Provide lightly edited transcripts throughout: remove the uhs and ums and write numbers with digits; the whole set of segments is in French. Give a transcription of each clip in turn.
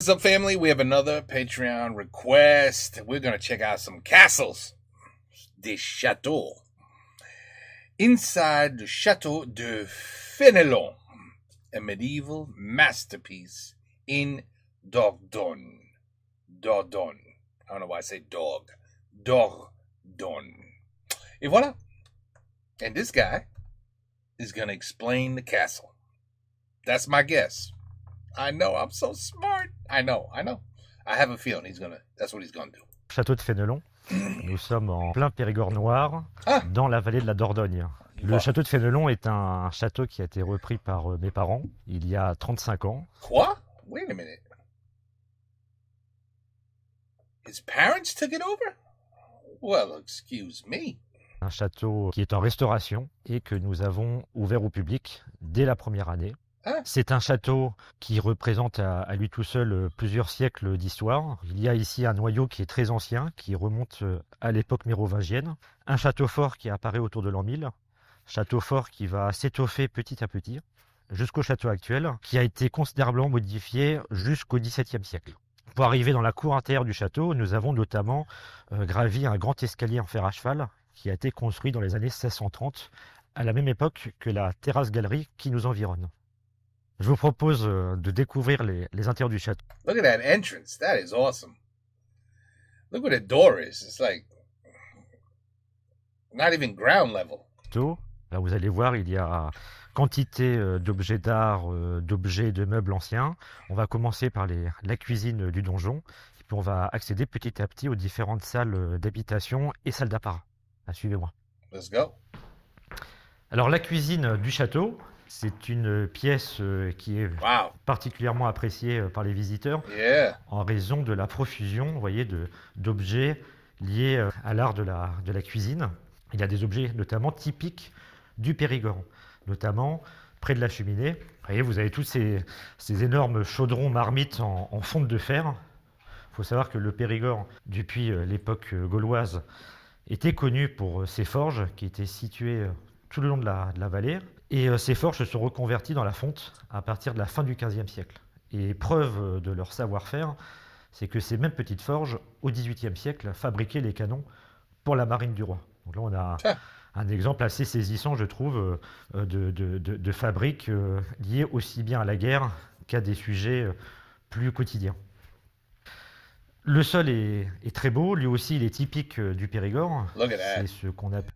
What's up, family? We have another Patreon request. We're going to check out some castles. Des châteaux. Inside the Château de Fenelon, a medieval masterpiece in Dordogne. Dordogne. I don't know why I say dog. Dordogne. Et voilà. And this guy is going to explain the castle. That's my guess. I know, I'm so smart. I know. I have a feeling that's what he's gonna do. Château de Fénelon. Nous sommes en plein Périgord noir, dans la vallée de la Dordogne. Le château de Fénelon est un château qui a été repris par mes parents il y a 35 ans. Quoi? Wait a minute. His parents took it over? Well, excuse me. Un château qui est en restauration et que nous avons ouvert au public dès la première année. C'est un château qui représente à lui tout seul plusieurs siècles d'histoire. Il y a ici un noyau qui est très ancien, qui remonte à l'époque mérovingienne. Un château fort qui apparaît autour de l'an 1000. Château fort qui va s'étoffer petit à petit jusqu'au château actuel, qui a été considérablement modifié jusqu'au XVIIe siècle. Pour arriver dans la cour intérieure du château, nous avons notamment gravi un grand escalier en fer à cheval qui a été construit dans les années 1630, à la même époque que la terrasse-galerie qui nous environne. Je vous propose de découvrir les intérieurs du château. Look at that entrance. That is awesome. Look what the door is. It's like not even ground level. Là, vous allez voir, il y a quantité d'objets d'art, d'objets et de meubles anciens. On va commencer par la cuisine du donjon. Et puis on va accéder petit à petit aux différentes salles d'habitation et salles d'apparat. Suivez-moi. Let's go. Alors la cuisine du château, c'est une pièce qui est particulièrement appréciée par les visiteurs en raison de la profusion, vous voyez, d'objets liés à l'art de la cuisine. Il y a des objets notamment typiques du Périgord, notamment près de la cheminée. Vous avez tous ces énormes chaudrons marmites en fonte de fer. Il faut savoir que le Périgord, depuis l'époque gauloise, était connu pour ses forges qui étaient situées tout le long de la vallée. Et ces forges se sont reconverties dans la fonte à partir de la fin du XVe siècle. Et preuve de leur savoir-faire, c'est que ces mêmes petites forges, au XVIIIe siècle, fabriquaient les canons pour la marine du roi. Donc là, on a un exemple assez saisissant, je trouve, de fabriques liées aussi bien à la guerre qu'à des sujets plus quotidiens. Le sol est très beau, lui aussi il est typique du Périgord. C'est ce qu'on appelle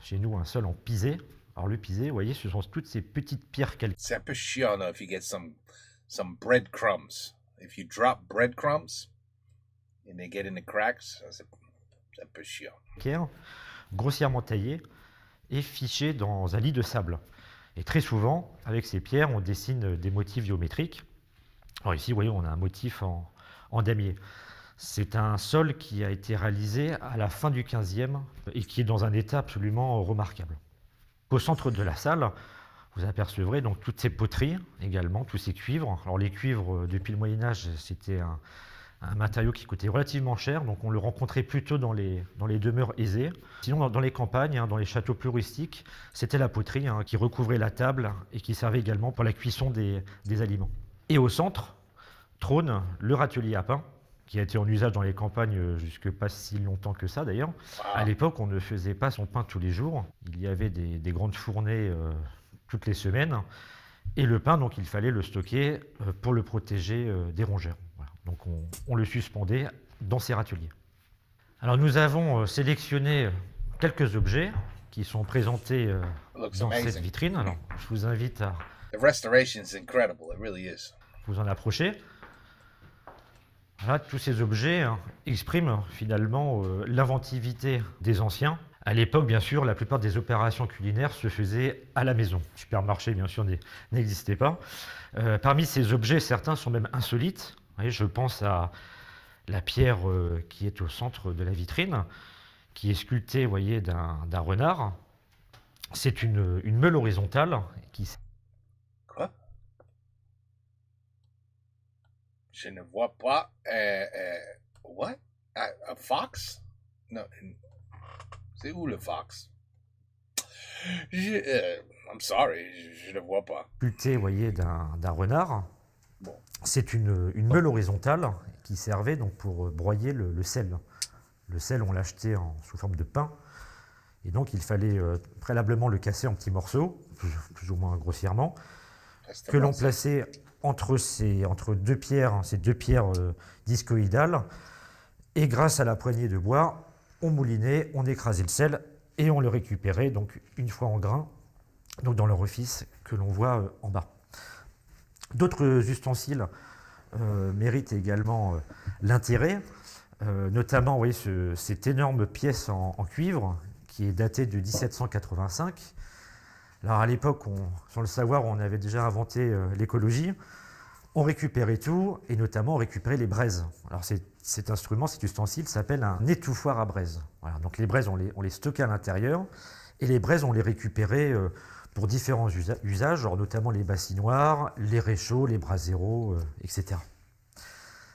chez nous un sol en pisé. Alors le pisé, vous voyez, ce sont toutes ces petites pierres calcaires. C'est un peu chiant if you get some breadcrumbs. If you drop breadcrumbs and they get in the cracks, c'est un peu chiant. Grossièrement taillées et fichées dans un lit de sable. Et très souvent, avec ces pierres, on dessine des motifs géométriques. Alors ici, vous voyez, on a un motif en damier. C'est un sol qui a été réalisé à la fin du XVe et qui est dans un état absolument remarquable. Au centre de la salle, vous apercevrez donc toutes ces poteries également, tous ces cuivres. Alors les cuivres, depuis le Moyen-Âge, c'était un matériau qui coûtait relativement cher, donc on le rencontrait plutôt dans les demeures aisées. Sinon, dans les campagnes, dans les châteaux plus rustiques, c'était la poterie qui recouvrait la table et qui servait également pour la cuisson des aliments. Et au centre, trône le râtelier à pain, qui a été en usage dans les campagnes jusque pas si longtemps que ça d'ailleurs. À l'époque, on ne faisait pas son pain tous les jours. Il y avait des grandes fournées toutes les semaines. Et le pain, donc, il fallait le stocker pour le protéger des rongeurs. Voilà. Donc on le suspendait dans ces râteliers. Alors nous avons sélectionné quelques objets qui sont présentés dans cette vitrine. Alors je vous invite à vous en approcher. Voilà, tous ces objets expriment finalement l'inventivité des anciens. À l'époque, bien sûr, la plupart des opérations culinaires se faisaient à la maison. Le supermarché, bien sûr, n'existait pas. Parmi ces objets, certains sont même insolites. Vous voyez, je pense à la pierre qui est au centre de la vitrine, qui est sculptée, vous voyez, d'un renard. C'est une meule horizontale qui... Quoi? Je ne vois pas. What? A fox? Non. C'est où le fox? I'm sorry, je ne vois pas. Sculpté, vous voyez, d'un renard. Bon. C'est une meule horizontale qui servait donc pour broyer le sel. Le sel, on l'achetait sous forme de pain. Et donc, il fallait préalablement le casser en petits morceaux, plus ou moins grossièrement, que l'on plaçait entre deux pierres, ces deux pierres discoïdales. Et grâce à la poignée de bois, on moulinait, on écrasait le sel et on le récupérait donc une fois en grain, donc dans l'orifice que l'on voit en bas. D'autres ustensiles méritent également l'intérêt, notamment, vous voyez, cette énorme pièce en cuivre qui est datée de 1785. Alors à l'époque, sans le savoir, on avait déjà inventé l'écologie. On récupérait tout, et notamment on récupérait les braises. Alors cet instrument, cet ustensile s'appelle un étouffoir à braises. Voilà, donc les braises, on les stockait à l'intérieur, et les braises, on les récupérait pour différents usages, genre notamment les bassinoires, les réchauds, les braseros, etc.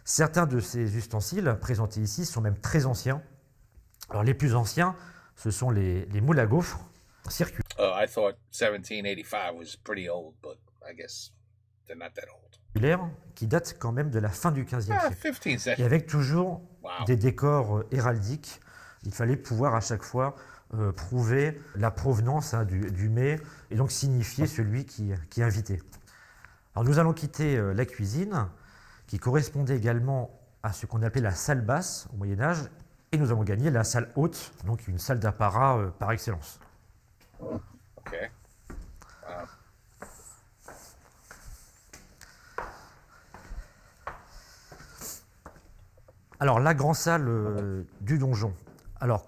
Certains de ces ustensiles présentés ici sont même très anciens. Alors les plus anciens, ce sont les moules à gaufres circulaires. I thought 1785 was pretty old, but I guess they're not that old. Qui datent quand même de la fin du XVe siècle. Et avec toujours des décors héraldiques. Il fallait pouvoir à chaque fois prouver la provenance du mets et donc signifier celui qui est invité. Alors nous allons quitter la cuisine, qui correspondait également à ce qu'on appelait la salle basse au Moyen-Âge, et nous allons gagner la salle haute, donc une salle d'apparat par excellence. Okay. Alors, la grande salle du donjon. Alors,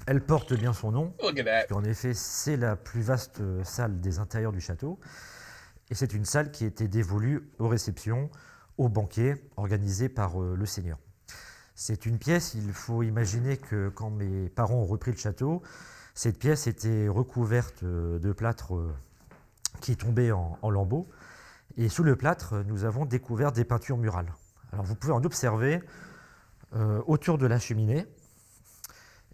elle porte bien son nom. En effet, c'est la plus vaste salle des intérieurs du château. Et c'est une salle qui était dévolue aux réceptions, aux banquets organisés par le seigneur. C'est une pièce, il faut imaginer que quand mes parents ont repris le château, cette pièce était recouverte de plâtre qui tombait en lambeaux. Et sous le plâtre, nous avons découvert des peintures murales. Alors, vous pouvez en observer autour de la cheminée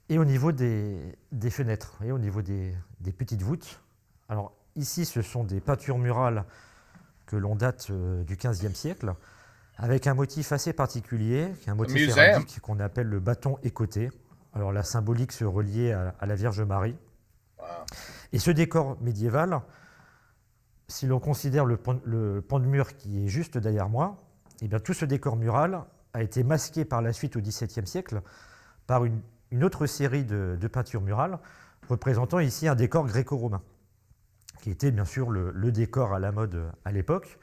et au niveau des fenêtres, vous voyez, au niveau des petites voûtes. Alors ici, ce sont des peintures murales que l'on date du XVe siècle, avec un motif assez particulier, qui est un motif héraldique qu'on appelle le bâton écoté. Alors la symbolique se reliait à la Vierge Marie. Wow. Et ce décor médiéval, si l'on considère le pan de mur qui est juste derrière moi, eh bien, tout ce décor mural a été masqué par la suite au XVIIe siècle par une autre série de peintures murales représentant ici un décor gréco-romain, qui était bien sûr le décor à la mode à l'époque.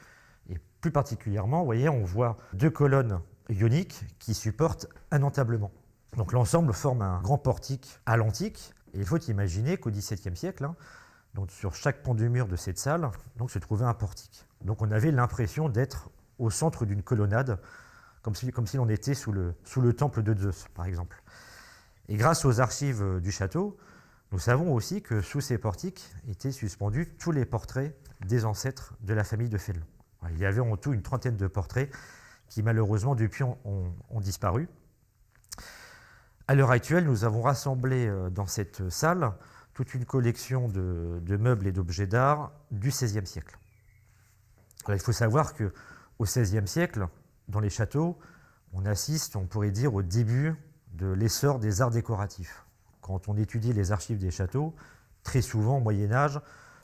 Et plus particulièrement, vous voyez, on voit deux colonnes ioniques qui supportent un entablement. Donc l'ensemble forme un grand portique à l'antique. Et il faut imaginer qu'au XVIIe siècle, donc sur chaque pan de mur de cette salle, donc, se trouvait un portique. Donc on avait l'impression d'être au centre d'une colonnade, comme si l'on était sous le temple de Zeus, par exemple. Et grâce aux archives du château, nous savons aussi que sous ces portiques étaient suspendus tous les portraits des ancêtres de la famille de Fénelon. Il y avait en tout une trentaine de portraits qui, malheureusement, depuis ont disparu. À l'heure actuelle, nous avons rassemblé dans cette salle toute une collection de meubles et d'objets d'art du XVIe siècle. Alors, il faut savoir qu'au XVIe siècle, dans les châteaux, on assiste, on pourrait dire, au début de l'essor des arts décoratifs. Quand on étudie les archives des châteaux, très souvent, au Moyen-Âge,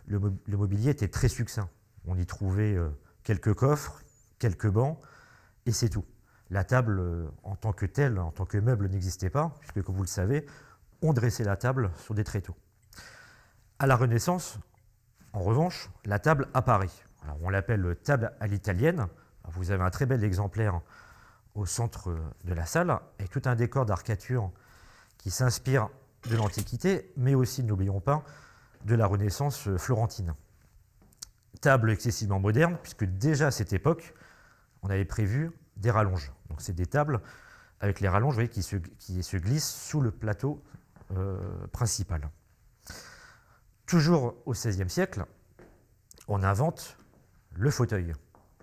le mobilier était très succinct. On y trouvait quelques coffres, quelques bancs, et c'est tout. La table, en tant que telle, en tant que meuble, n'existait pas, puisque, comme vous le savez, on dressait la table sur des tréteaux. À la Renaissance, en revanche, la table apparaît. Alors, on l'appelle table à l'italienne. Vous avez un très bel exemplaire au centre de la salle, avec tout un décor d'arcature qui s'inspire de l'Antiquité, mais aussi, n'oublions pas, de la Renaissance florentine. Table excessivement moderne, puisque déjà à cette époque, on avait prévu des rallonges. Donc c'est des tables avec les rallonges, vous voyez, qui se glissent sous le plateau principal. Toujours au XVIe siècle, on invente le fauteuil.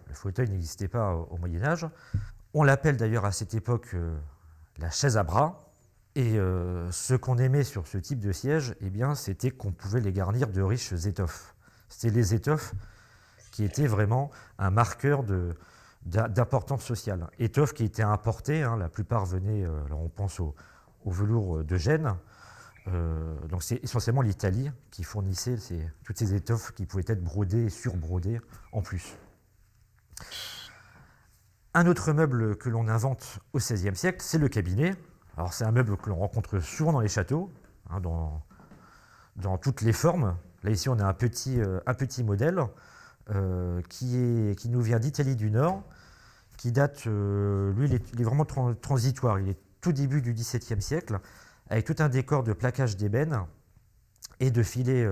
Le fauteuil n'existait pas au Moyen-Âge. On l'appelle d'ailleurs à cette époque la chaise à bras. Et ce qu'on aimait sur ce type de siège, eh bien, c'était qu'on pouvait les garnir de riches étoffes. C'était les étoffes qui étaient vraiment un marqueur d'importance sociale. Étoffes qui étaient importées, hein, la plupart venaient, alors on pense au velours de Gênes, donc c'est essentiellement l'Italie qui fournissait toutes ces étoffes qui pouvaient être brodées et surbrodées en plus. Un autre meuble que l'on invente au XVIe siècle, c'est le cabinet. Alors c'est un meuble que l'on rencontre souvent dans les châteaux, hein, dans toutes les formes. Là ici on a un petit modèle qui nous vient d'Italie du Nord, qui date, lui il est vraiment transitoire, il est tout début du XVIIe siècle, avec tout un décor de plaquage d'ébène et de filets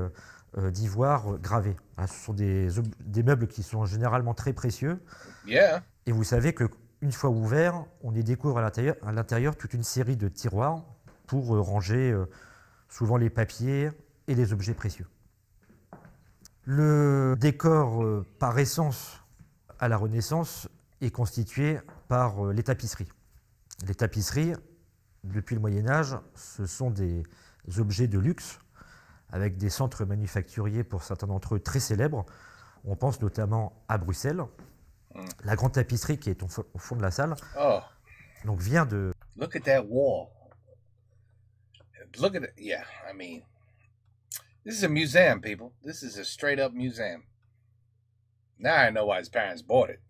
d'ivoire gravés. Ce sont des meubles qui sont généralement très précieux. Yeah. Et vous savez qu'une fois ouvert, on y découvre à l'intérieur toute une série de tiroirs pour ranger souvent les papiers et les objets précieux. Le décor, par essence, à la Renaissance, est constitué par les tapisseries. Les tapisseries, depuis le Moyen-Âge, ce sont des objets de luxe, avec des centres manufacturiers, pour certains d'entre eux, très célèbres. On pense notamment à Bruxelles. La grande tapisserie qui est au fond de la salle donc vient de... Look at that wall. Look at it. Yeah, I mean, this is a museum, people. This is a straight-up museum. Now I know why his parents bought it.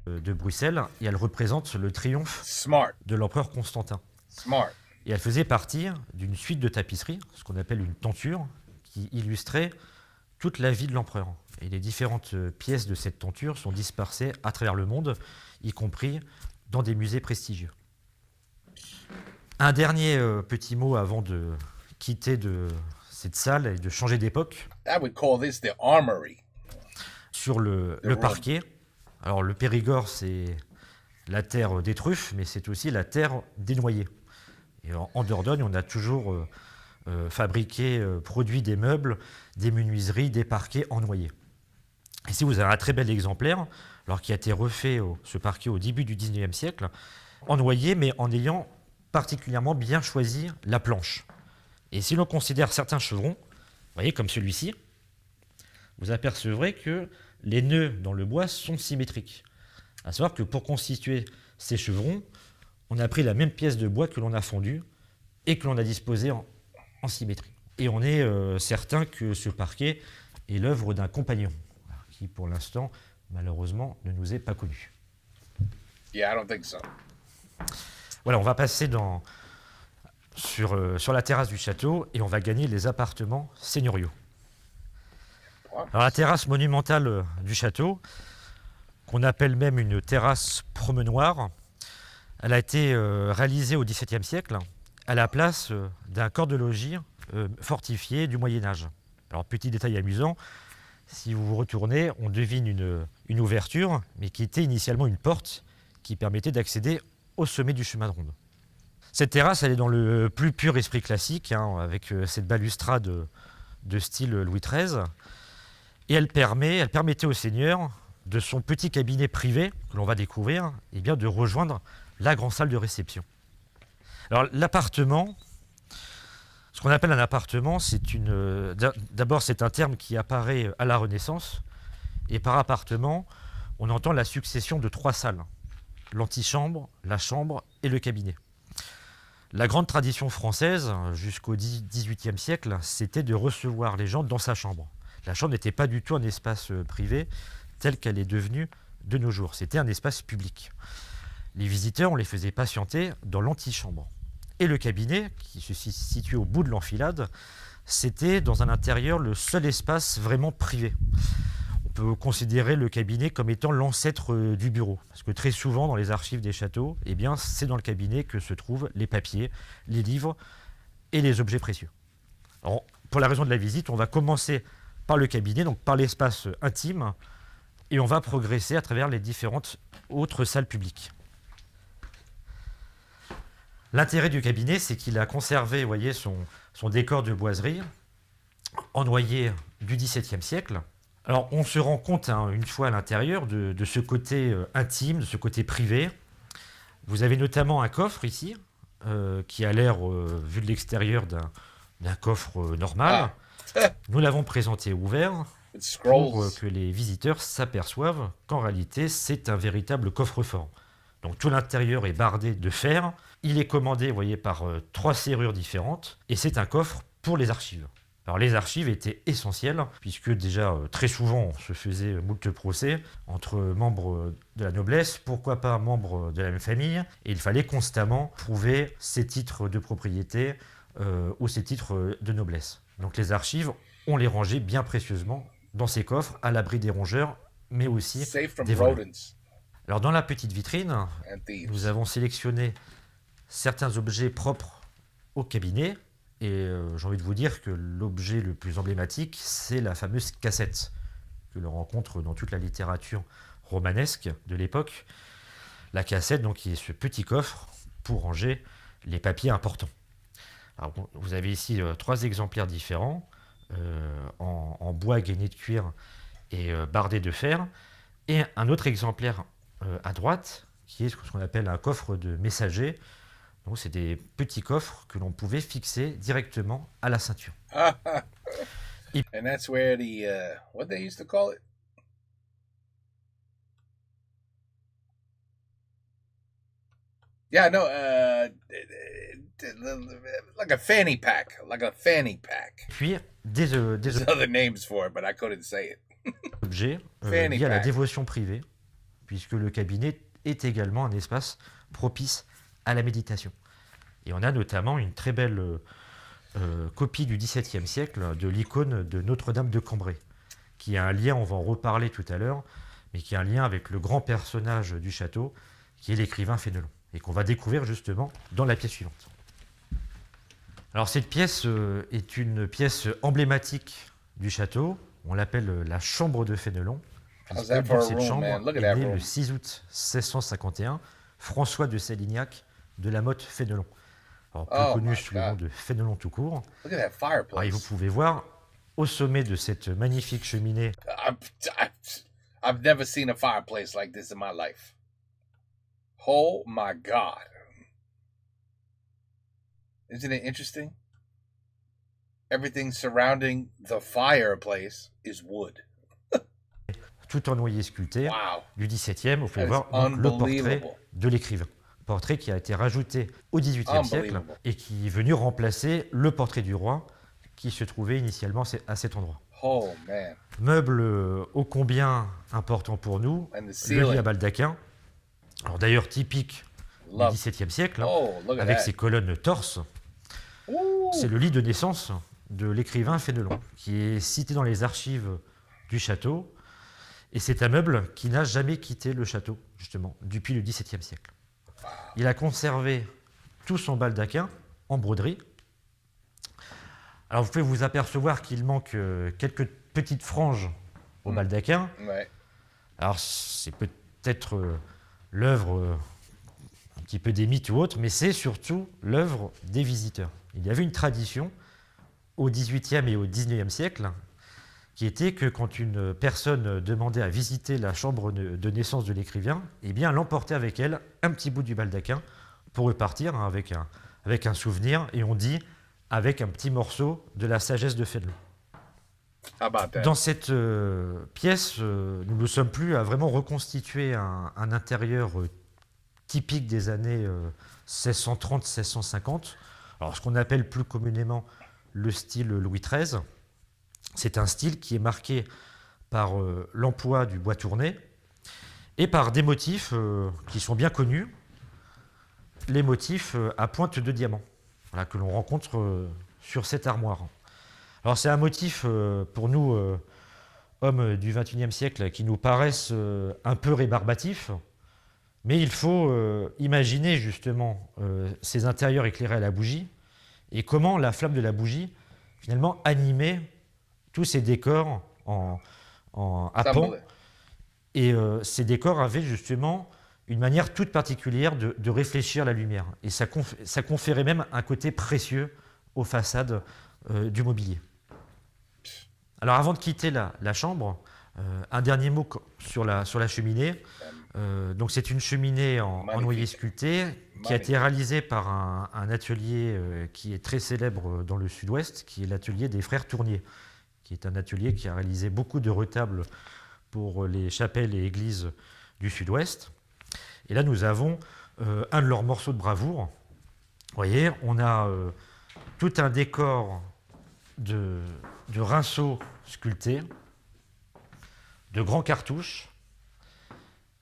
De Bruxelles, et elle représente le triomphe Smart. de l'empereur Constantin. Smart. Et elle faisait partie d'une suite de tapisseries, ce qu'on appelle une tenture, qui illustrait toute la vie de l'empereur. Et les différentes pièces de cette tenture sont dispersées à travers le monde, y compris dans des musées prestigieux. Un dernier petit mot avant de quitter cette salle et de changer d'époque. I would call this the armory. Sur le parquet. Alors le Périgord, c'est la terre des truffes, mais c'est aussi la terre des noyers. Et en Dordogne, on a toujours fabriqué, produit des meubles, des menuiseries, des parquets en noyer. Ici, vous avez un très bel exemplaire, alors qui a été refait, ce parquet, au début du XIXe siècle, en noyer, mais en ayant particulièrement bien choisi la planche. Et si l'on considère certains chevrons, vous voyez, comme celui-ci, vous apercevrez que les nœuds dans le bois sont symétriques. À savoir que pour constituer ces chevrons, on a pris la même pièce de bois que l'on a fondue et que l'on a disposée en symétrie. Et on est certain que ce parquet est l'œuvre d'un compagnon, qui pour l'instant, malheureusement, ne nous est pas connu. Yeah, I don't think so. Voilà, on va passer sur la terrasse du château et on va gagner les appartements seigneuriaux. Alors la terrasse monumentale du château, qu'on appelle même une terrasse promenoir, elle a été réalisée au XVIIe siècle à la place d'un corps de logis fortifié du Moyen-Âge. Alors petit détail amusant, si vous vous retournez, on devine une ouverture, mais qui était initialement une porte qui permettait d'accéder au sommet du chemin de ronde. Cette terrasse, elle est dans le plus pur esprit classique, hein, avec cette balustrade de style Louis XIII. Et elle permettait au seigneur, de son petit cabinet privé, que l'on va découvrir, eh bien, de rejoindre la grande salle de réception. Alors l'appartement, ce qu'on appelle un appartement, d'abord c'est un terme qui apparaît à la Renaissance, et par appartement, on entend la succession de 3 salles, l'antichambre, la chambre et le cabinet. La grande tradition française, jusqu'au XVIIIe siècle, c'était de recevoir les gens dans sa chambre. La chambre n'était pas du tout un espace privé tel qu'elle est devenue de nos jours. C'était un espace public. Les visiteurs, on les faisait patienter dans l'antichambre. Et le cabinet, qui se situait au bout de l'enfilade, c'était dans un intérieur le seul espace vraiment privé. On peut considérer le cabinet comme étant l'ancêtre du bureau. Parce que très souvent, dans les archives des châteaux, eh bien, c'est dans le cabinet que se trouvent les papiers, les livres et les objets précieux. Alors, pour la raison de la visite, on va commencer par le cabinet, donc par l'espace intime, et on va progresser à travers les différentes autres salles publiques. L'intérêt du cabinet, c'est qu'il a conservé, vous voyez, son décor de boiserie en noyer du XVIIe siècle. Alors, on se rend compte, hein, une fois à l'intérieur, de ce côté intime, de ce côté privé. Vous avez notamment un coffre ici, qui a l'air, vu de l'extérieur, d'un coffre normal. Nous l'avons présenté ouvert. With pour scrolls. que les visiteurs s'aperçoivent qu'en réalité, c'est un véritable coffre-fort. Donc tout l'intérieur est bardé de fer. Il est commandé, vous voyez, par 3 serrures différentes. Et c'est un coffre pour les archives. Alors les archives étaient essentielles, puisque déjà très souvent on se faisait moult procès entre membres de la noblesse, pourquoi pas membres de la même famille, et il fallait constamment prouver ces titres de propriété ou ces titres de noblesse. Donc les archives, on les rangeait bien précieusement dans ces coffres, à l'abri des rongeurs, mais aussi Safe from des voleurs. rodents Alors dans la petite vitrine, and nous thieves. avons sélectionné certains objets propres au cabinet. Et j'ai envie de vous dire que l'objet le plus emblématique, c'est la fameuse cassette que l'on rencontre dans toute la littérature romanesque de l'époque. La cassette, donc, qui est ce petit coffre pour ranger les papiers importants. Alors, vous avez ici 3 exemplaires différents, en bois gainé de cuir et bardé de fer, et un autre exemplaire à droite, qui est ce qu'on appelle un coffre de messager. Donc, c'est des petits coffres que l'on pouvait fixer directement à la ceinture. And that's where the what they used to call it. Yeah, no, like a fanny pack, Puis des There's other names for it, but I couldn't say it. objets Fanny liés à la pack. dévotion privée, puisque le cabinet est également un espace propice à la méditation. Et on a notamment une très belle copie du XVIIe siècle de l'icône de Notre-Dame de Cambrai, qui a un lien, on va en reparler tout à l'heure, mais qui a un lien avec le grand personnage du château, qui est l'écrivain Fénelon, et qu'on va découvrir justement dans la pièce suivante. Alors cette pièce est une pièce emblématique du château, on l'appelle la chambre de Fénelon, How's puisque that for dans a cette room, chambre man? Look at est that né room. le 6 août 1651 François de Sélignac de la Motte Fénelon. Alors, plus Oh connu my sous le nom God. de Fénelon tout court. Look at that Alors, et vous fireplace. pouvez voir au sommet de cette magnifique cheminée I've never seen a fireplace like this in my life. Oh my God. Isn't it interesting? Everything surrounding the fireplace is wood. tout en noyer sculpté Wow. du XVIIe. Vous pouvez That is voir donc, le portrait unbelievable. de l'écrivain. Portrait qui a été rajouté au XVIIIe siècle Unbelievable. et qui est venu remplacer le portrait du roi qui se trouvait initialement à cet endroit. Oh man. Meuble ô combien important pour nous, And the le lit ceiling. à baldaquin, alors d'ailleurs typique Love. du XVIIe siècle, Oh, look at avec that. ses colonnes torses. Ooh. C'est le lit de naissance de l'écrivain Fénelon, qui est cité dans les archives du château. Et c'est un meuble qui n'a jamais quitté le château, justement, depuis le XVIIe siècle. Il a conservé tout son baldaquin en broderie. Alors vous pouvez vous apercevoir qu'il manque quelques petites franges au baldaquin. Ouais. Alors c'est peut-être l'œuvre un petit peu des mythes ou autres, mais c'est surtout l'œuvre des visiteurs. Il y avait une tradition au XVIIIe et au XIXe siècle qui était que quand une personne demandait à visiter la chambre de naissance de l'écrivain, eh bien, elle emportait avec elle un petit bout du baldaquin pour repartir avec un souvenir, et on dit avec un petit morceau de la sagesse de Fénelon. How about that? Dans cette pièce, nous ne sommes plus à vraiment reconstituer un intérieur typique des années 1630-1650. Alors, ce qu'on appelle plus communément le style Louis XIII. C'est un style qui est marqué par l'emploi du bois tourné et par des motifs qui sont bien connus, les motifs à pointe de diamant, voilà, que l'on rencontre sur cette armoire. Alors c'est un motif pour nous, hommes du XXIe siècle, qui nous paraissent un peu rébarbatifs, mais il faut imaginer justement ces intérieurs éclairés à la bougie et comment la flamme de la bougie finalement animait tous ces décors à pan. Et ces décors avaient justement une manière toute particulière de réfléchir la lumière. Et ça conférait même un côté précieux aux façades du mobilier. Alors avant de quitter la chambre, un dernier mot sur la cheminée. Donc c'est une cheminée en noyer sculpté qui a été réalisée par un atelier qui est très célèbre dans le sud-ouest, qui est l'atelier des frères Tournier, qui est un atelier qui a réalisé beaucoup de retables pour les chapelles et églises du sud-ouest. Et là, nous avons un de leurs morceaux de bravoure. Vous voyez, on a tout un décor de rinceaux sculptés, de grands cartouches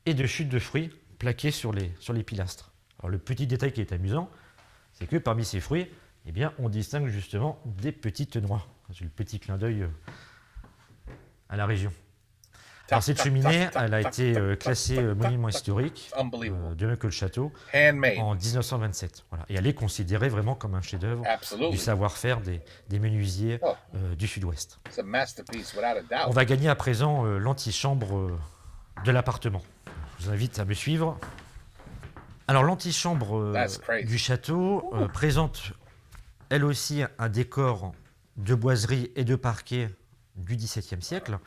et de chutes de fruits plaquées sur les pilastres. Alors, le petit détail qui est amusant, c'est que parmi ces fruits, eh bien, on distingue justement des petites noix. C'est le petit clin d'œil à la région. Alors, cette cheminée, elle a été classée monument historique, de même que le château, en 1927. Voilà. Et elle est considérée vraiment comme un chef-d'œuvre du savoir-faire des menuisiers du sud-ouest. On va gagner à présent l'antichambre de l'appartement. Je vous invite à me suivre. Alors, l'antichambre du château présente elle aussi un décor de boiserie et de parquet du XVIIe siècle.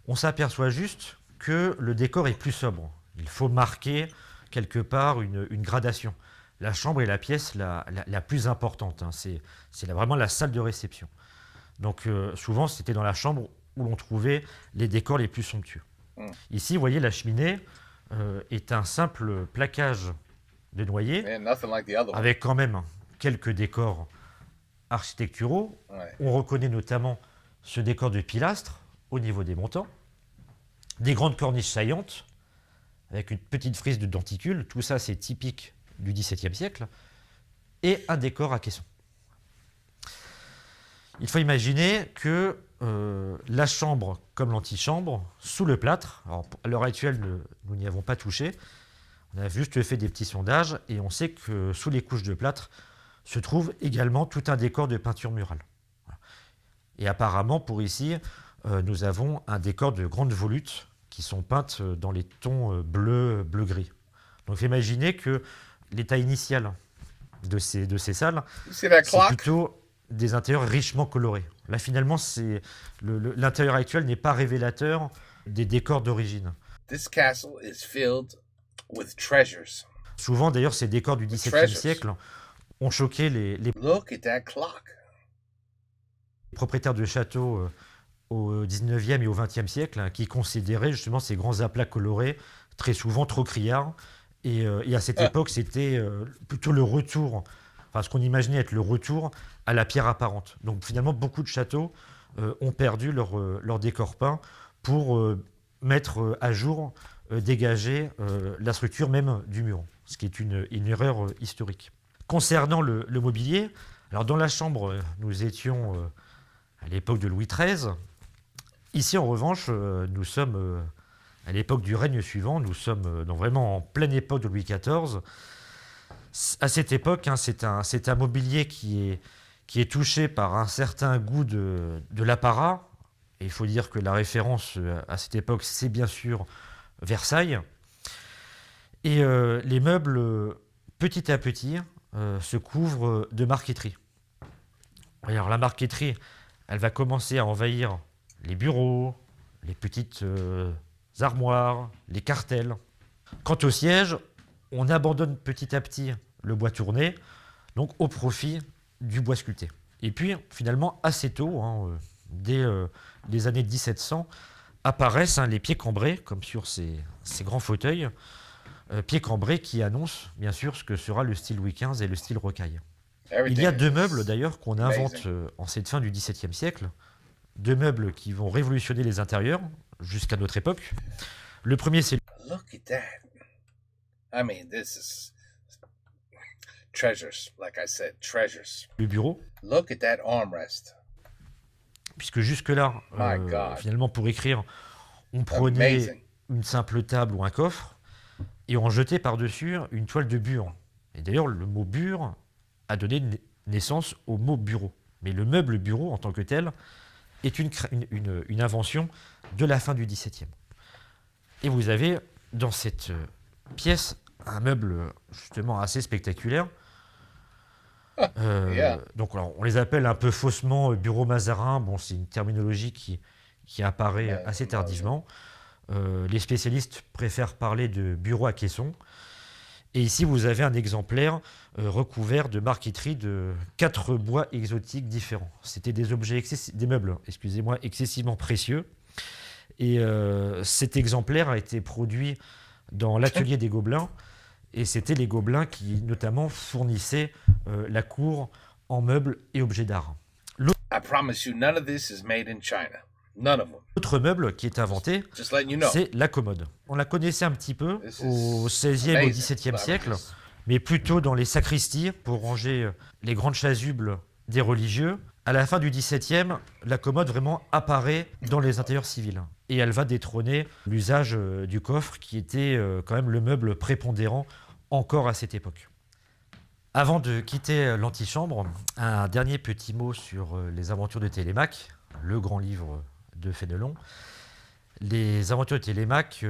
On s'aperçoit juste que le décor est plus sobre. Il faut marquer quelque part une gradation. La chambre est la pièce la plus importante. Hein. C'est vraiment la salle de réception. Donc souvent, c'était dans la chambre où l'on trouvait les décors les plus somptueux. Ici, vous voyez, la cheminée est un simple plaquage de noyer, avec quand même quelques décors architecturaux. On reconnaît notamment ce décor de pilastres au niveau des montants, des grandes corniches saillantes, avec une petite frise de denticule, tout ça c'est typique du XVIIe siècle, et un décor à caisson. Il faut imaginer que la chambre comme l'antichambre, sous le plâtre, alors à l'heure actuelle nous n'y avons pas touché, on a juste fait des petits sondages et on sait que sous les couches de plâtre se trouve également tout un décor de peinture murale. Et apparemment pour ici, nous avons un décor de grandes volutes qui sont peintes dans les tons bleu-gris. Donc imaginez que l'état initial de ces salles, c'est plutôt des intérieurs richement colorés. Là finalement, l'intérieur actuel n'est pas révélateur des décors d'origine. Souvent d'ailleurs, ces décors du XVIIe siècle ont choqué les propriétaires de châteaux au 19e et au 20e siècle, hein, qui considéraient justement ces grands aplats colorés, très souvent trop criards. Et à cette époque, c'était plutôt le retour, enfin ce qu'on imaginait être le retour à la pierre apparente. Donc finalement, beaucoup de châteaux ont perdu leur décor peint pour mettre à jour, dégager la structure même du mur, ce qui est une erreur historique. Concernant le mobilier, alors dans la chambre, nous étions à l'époque de Louis XIII. Ici, en revanche, nous sommes à l'époque du règne suivant, nous sommes vraiment en pleine époque de Louis XIV. À cette époque, hein, c'est un mobilier qui est touché par un certain goût de l'apparat. Et il faut dire que la référence à cette époque, c'est bien sûr Versailles. Et les meubles, petit à petit, se couvrent de marqueterie. Alors la marqueterie, elle va commencer à envahir les bureaux, les petites armoires, les cartels. Quant au siège, on abandonne petit à petit le bois tourné, donc au profit du bois sculpté. Et puis, finalement, assez tôt, hein, dès les années 1700, apparaissent les pieds cambrés, comme sur ces grands fauteuils, pieds cambrés qui annoncent, bien sûr, ce que sera le style Louis XV et le style rocaille. Il y a deux meubles, d'ailleurs, qu'on invente en cette fin du XVIIe siècle, deux meubles qui vont révolutionner les intérieurs jusqu'à notre époque. Le premier, c'est Look at that. I mean, this is treasures, like I said, treasures. Le bureau. Look at that armrest. Puisque jusque-là, finalement, pour écrire, on prenait une simple table ou un coffre et on jetait par-dessus une toile de bure. Et d'ailleurs, le mot bure a donné naissance au mot bureau. Mais le meuble bureau, en tant que tel, est une invention de la fin du XVIIe. Et vous avez dans cette pièce un meuble justement assez spectaculaire. Donc alors, on les appelle un peu faussement bureau Mazarin. Bon, c'est une terminologie qui apparaît assez tardivement. Les spécialistes préfèrent parler de bureau à caisson. Et ici, vous avez un exemplaire recouvert de marqueterie de 4 bois exotiques différents. C'était des objets, des meubles, excusez-moi, excessivement précieux. Et cet exemplaire a été produit dans l'atelier des Gobelins. Et c'était les Gobelins qui, notamment, fournissaient la cour en meubles et objets d'art. I promise you, none of this is made in China. None of them. L'autre meuble qui est inventé, Just letting you know. c'est la commode. On la connaissait un petit peu This au is XVIe, au amazing. XVIIe siècle, mais plutôt dans les sacristies pour ranger les grandes chasubles des religieux. À la fin du XVIIe, la commode vraiment apparaît dans les intérieurs civils. Et elle va détrôner l'usage du coffre qui était quand même le meuble prépondérant encore à cette époque. Avant de quitter l'antichambre, un dernier petit mot sur les aventures de Télémaque, le grand livre de Fénelon. Les aventures de Télémaque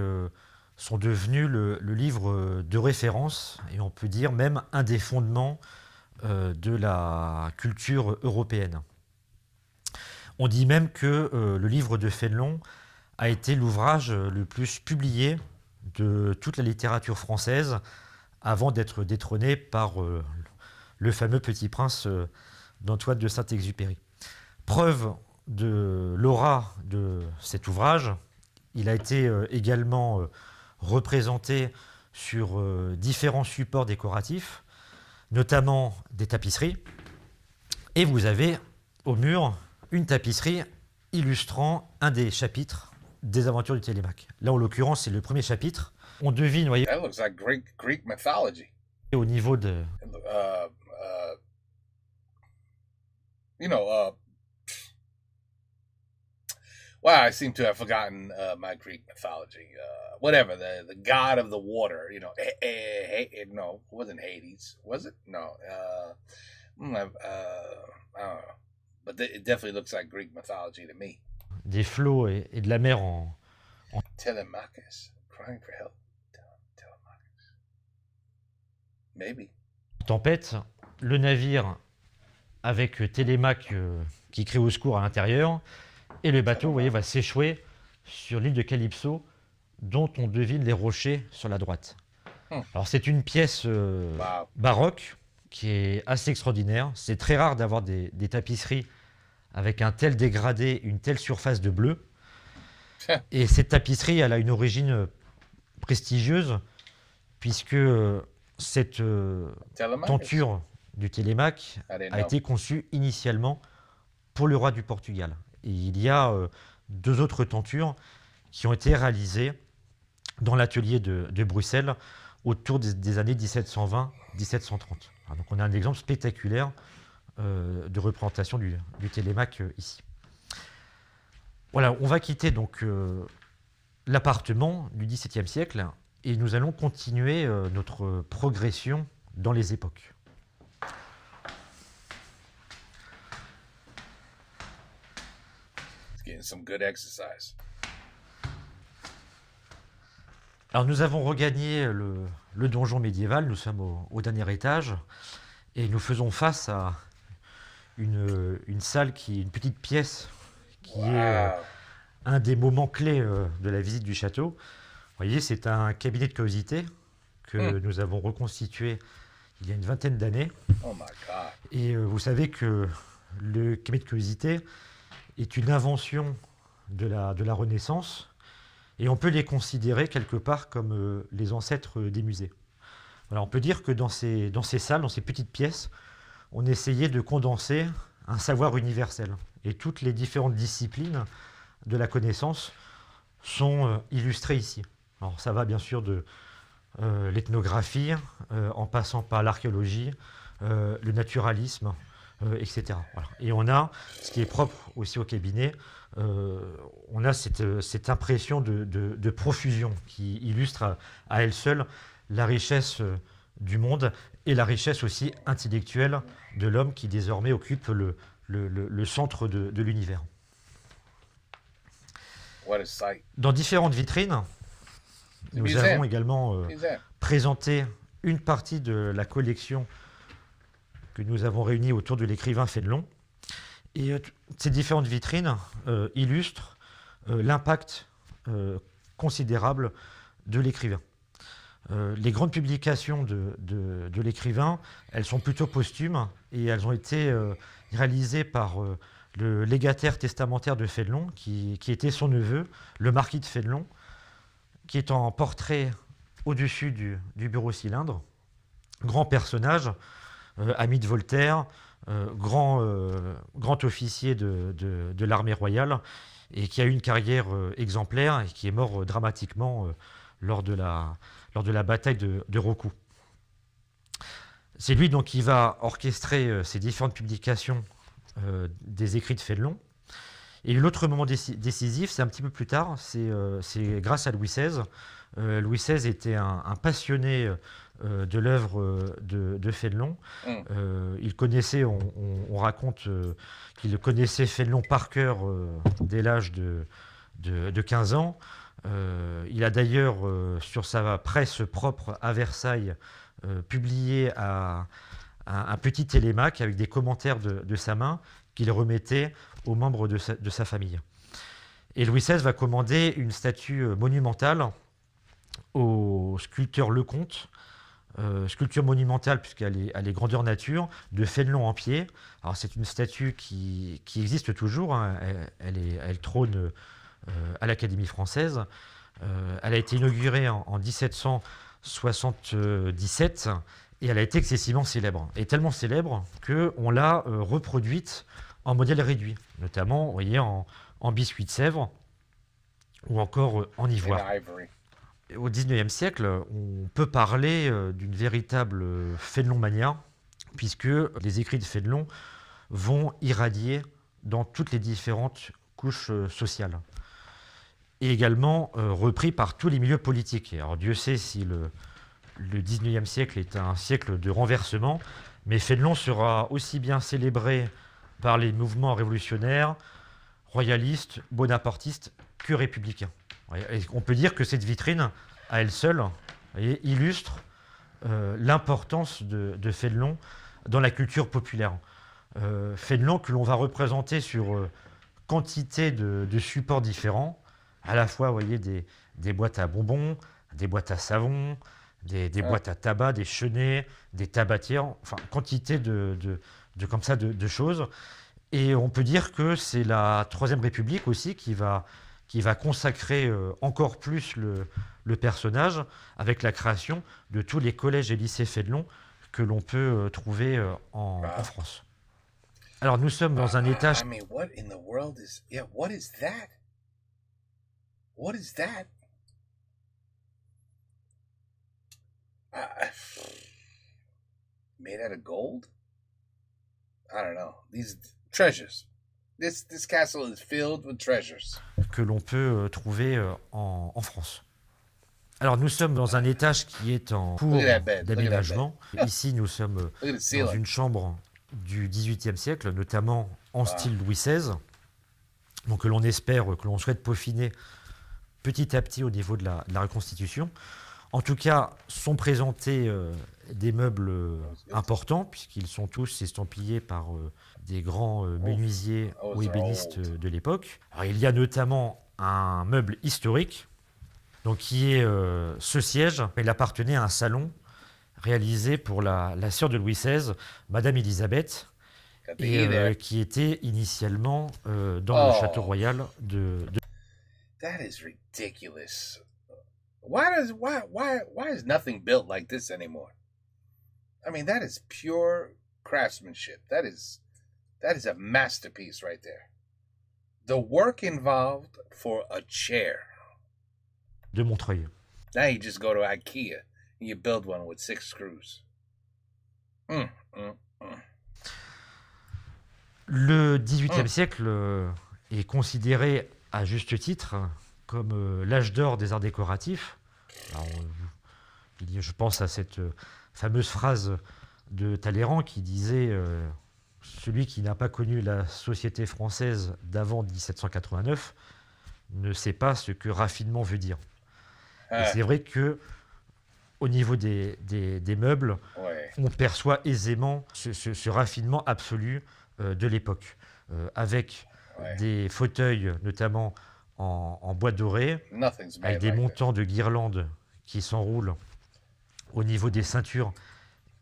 sont devenues le livre de référence, et on peut dire même un des fondements de la culture européenne. On dit même que le livre de Fénelon a été l'ouvrage le plus publié de toute la littérature française avant d'être détrôné par le fameux Petit Prince d'Antoine de Saint-Exupéry. Preuve de l'aura de cet ouvrage, il a été également représenté sur différents supports décoratifs, notamment des tapisseries. Et vous avez au mur une tapisserie illustrant un des chapitres des aventures du Télémaque. Là, en l'occurrence, c'est le premier chapitre. On devine, voyez, That looks like Greek mythology. au niveau de... You know, well, I seem to have forgotten my Greek mythology. Whatever, the god of the water. You know, no, it wasn't Hades, was it? No. I don't know, but it definitely looks like Greek mythology to me. des flots et de la mer en... Telemachus crying for help. Telemachus. Maybe. tempête, le navire avec Télémaque qui crie au secours à l'intérieur, et le bateau, vous voyez, va s'échouer sur l'île de Calypso, dont on devine les rochers sur la droite. Alors c'est une pièce baroque qui est assez extraordinaire. C'est très rare d'avoir des tapisseries avec un tel dégradé, une telle surface de bleu. Et cette tapisserie, elle a une origine prestigieuse, puisque cette tenture du Télémaque a été conçue initialement pour le roi du Portugal. Et il y a 2 autres tentures qui ont été réalisées dans l'atelier de Bruxelles autour des années 1720-1730. Donc on a un exemple spectaculaire de représentation du Télémaque ici. Voilà, on va quitter donc l'appartement du XVIIe siècle et nous allons continuer notre progression dans les époques. Getting some good exercise. Alors nous avons regagné le donjon médiéval, nous sommes au dernier étage et nous faisons face à une salle une petite pièce qui est un des moments clés de la visite du château. Vous voyez, c'est un cabinet de curiosité que nous avons reconstitué il y a une vingtaine d'années. Oh my God. Et vous savez que le cabinet de curiosité est une invention de la Renaissance, et on peut les considérer quelque part comme les ancêtres des musées. Voilà, on peut dire que dans ces salles, dans ces petites pièces, on essayait de condenser un savoir universel. Et toutes les différentes disciplines de la connaissance sont illustrées ici. Alors ça va bien sûr de l'ethnographie, en passant par l'archéologie, le naturalisme, etc. Voilà. Et on a, ce qui est propre aussi au cabinet, on a cette impression de profusion qui illustre à elle seule la richesse du monde et la richesse aussi intellectuelle de l'homme qui désormais occupe le centre de l'univers. Dans différentes vitrines, nous avons également présenté une partie de la collection que nous avons réunie autour de l'écrivain Fénelon. Et ces différentes vitrines illustrent l'impact considérable de l'écrivain. Les grandes publications de l'écrivain, elles sont plutôt posthumes et elles ont été réalisées par le légataire testamentaire de Fénelon, qui était son neveu, le marquis de Fénelon, qui est en portrait au-dessus du bureau cylindre. Grand personnage, ami de Voltaire, grand officier de l'armée royale, et qui a eu une carrière exemplaire et qui est mort dramatiquement lors de la bataille de Rocou. C'est lui donc qui va orchestrer ces différentes publications des écrits de Fénelon. Et l'autre moment décisif, c'est un petit peu plus tard, c'est grâce à Louis XVI. Louis XVI était un passionné de l'œuvre de Fénelon. Il connaissait, on raconte qu'il connaissait Fénelon par cœur dès l'âge de 15 ans. Il a d'ailleurs, sur sa presse propre à Versailles, publié un petit télémaque avec des commentaires de sa main qu'il remettait aux membres de sa famille. Et Louis XVI va commander une statue monumentale au sculpteur Lecomte, sculpture monumentale puisqu'elle est grandeur nature, de Fénelon en pied. Alors c'est une statue qui existe toujours, hein. Elle trône à l'Académie française. Elle a été inaugurée en 1777 et elle a été excessivement célèbre. Et tellement célèbre qu'on l'a reproduite en modèle réduit, notamment, vous voyez, en biscuit de Sèvres ou encore en ivoire. Au XIXe siècle, on peut parler d'une véritable Fénelon-mania, puisque les écrits de Fénelon vont irradier dans toutes les différentes couches sociales. Et également repris par tous les milieux politiques. Alors Dieu sait si le XIXe siècle est un siècle de renversement, mais Fénelon sera aussi bien célébré par les mouvements révolutionnaires, royalistes, bonapartistes que républicains. Et on peut dire que cette vitrine, à elle seule, illustre l'importance de Fénelon dans la culture populaire. Fénelon que l'on va représenter sur quantité de supports différents, à la fois, vous voyez, des boîtes à bonbons, des boîtes à savon, des boîtes à tabac, des chenets, des tabatières, enfin, quantité comme ça de choses. Et on peut dire que c'est la Troisième République aussi qui va consacrer encore plus le personnage avec la création de tous les collèges et lycées Fénelon que l'on peut trouver en France. Alors nous sommes dans un étage... I mean, what in the world is... Yeah, what is that? What is that? Made out of gold? I don't know. These treasures. This castle is filled with treasures. Que l'on peut trouver en France. Alors nous sommes dans un étage qui est en cours d'aménagement. Ici nous sommes dans une chambre du XVIIIe siècle, notamment en style Louis XVI, donc que l'on espère, que l'on souhaite peaufiner petit à petit au niveau de la reconstitution. En tout cas, sont présentés des meubles importants, puisqu'ils sont tous estampillés par des grands menuisiers ou ébénistes de l'époque. Alors, il y a notamment un meuble historique, donc, qui est ce siège. Il appartenait à un salon réalisé pour la sœur de Louis XVI, Madame Élisabeth, et qui était initialement dans le château royal de... That is ridiculous. Why is nothing built like this anymore? I mean, that is pure craftsmanship. That is a masterpiece right there. The work involved for a chair. De Montreuil. Now you just go to IKEA and you build one with 6 screws. Le XVIIIe siècle est considéré à juste titre comme l'âge d'or des arts décoratifs. Alors, je pense à cette fameuse phrase de Talleyrand qui disait celui qui n'a pas connu la société française d'avant 1789 ne sait pas ce que raffinement veut dire. Et c'est vrai que au niveau des meubles, on perçoit aisément ce raffinement absolu de l'époque, avec des fauteuils notamment en bois doré, avec des montants de guirlandes qui s'enroulent au niveau des ceintures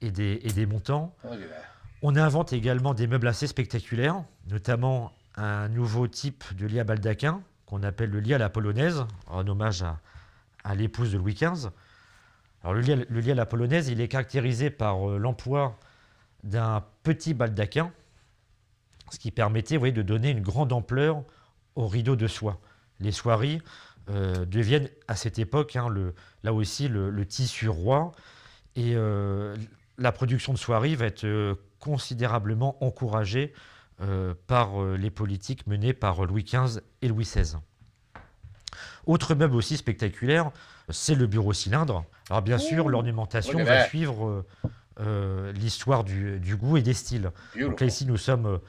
et des montants. Look at that. On invente également des meubles assez spectaculaires, notamment un nouveau type de lit à baldaquin qu'on appelle le lit à la polonaise, en hommage à l'épouse de Louis XV. Alors, le lit à la polonaise, il est caractérisé par l'emploi d'un petit baldaquin, ce qui permettait, vous voyez, de donner une grande ampleur aux rideaux de soie. Les soieries deviennent à cette époque, hein, là aussi, le tissu roi, et la production de soieries va être considérablement encouragée par les politiques menées par Louis XV et Louis XVI. Autre meuble aussi spectaculaire, c'est le bureau cylindre. Alors bien sûr, l'ornementation look at va that. suivre l'histoire du goût et des styles. Donc là, Beautiful. ici, nous sommes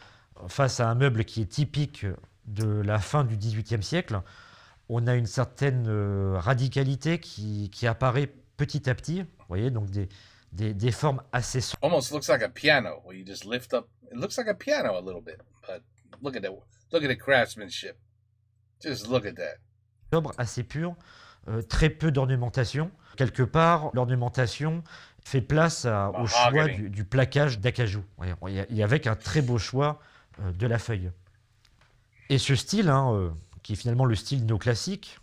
face à un meuble qui est typique de la fin du XVIIIe siècle. On a une certaine radicalité qui apparaît petit à petit. Vous voyez, donc des formes assez sombres. Almost looks like a piano where you just lift up. It looks like a piano a little bit, but look at that. Look at the craftsmanship. Just look at that. Assez pur, très peu d'ornementation. Quelque part, l'ornementation fait place au choix Mahogany. du plaquage d'acajou. Il y avait un très beau choix de la feuille. Et ce style, hein, qui est finalement le style néoclassique,